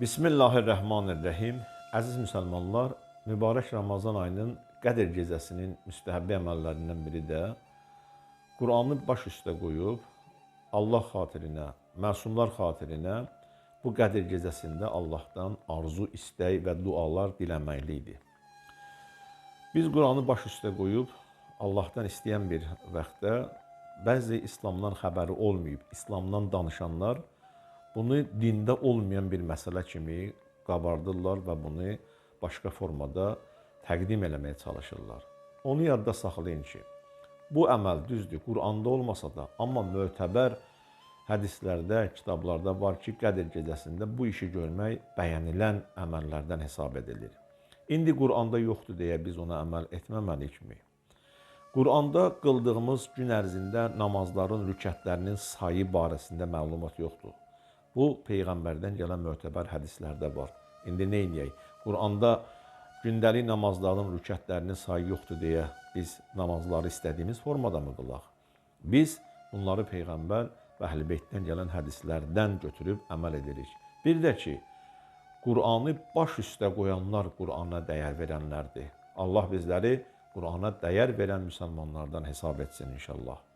Bismillahirrahmanirrahim. Əziz müsəlmanlar, mübarək Ramazan ayının Qədr gecəsinin müstəhəbbi əməllərindən biri də Quranı baş üstə qoyub Allah xatirinə, məsumlar xatirinə bu Qədr gecəsində Allahdan arzu, istək və dualar diləməklidir. Biz Quranı baş üstə qoyub Allahdan istəyən bir vaxtda bəzi İslamdan xəbəri olmayıb, İslamdan danışanlar bunu dində olmayan bir məsələ kimi qabardırlar və bunu başqa formada təqdim eləməyə çalışırlar. Onu yadda saxlayın ki, bu əməl düzdür, Quranda olmasa da, amma mötəbər hədislərdə, kitablarda var ki, Qədr gecəsində bu işi görmək bəyənilən əməllərdən hesab edilir. İndi Quranda yoxdur deyə biz ona əməl etməməliyikmi? Quranda qıldığımız gün ərzində namazların rükətlərinin sayı barəsində məlumat yoxdur. Bu, Peyğəmbərdən gələn mötəbər hədislərdə var. İndi nə edəyək? Quranda gündəlik namazların rükətlərinin sayı yoxdur deyə biz namazları istədiyimiz formada mı qılaq? Biz bunları Peyğəmbər və Əhl-i-Beytdən gələn hədislərdən götürüb əməl edirik. Bir də ki, Qur'anı baş üstə qoyanlar Qur'ana dəyər verənlərdir. Allah bizləri Qur'ana dəyər verən müsəlmanlardan hesab etsin inşallah.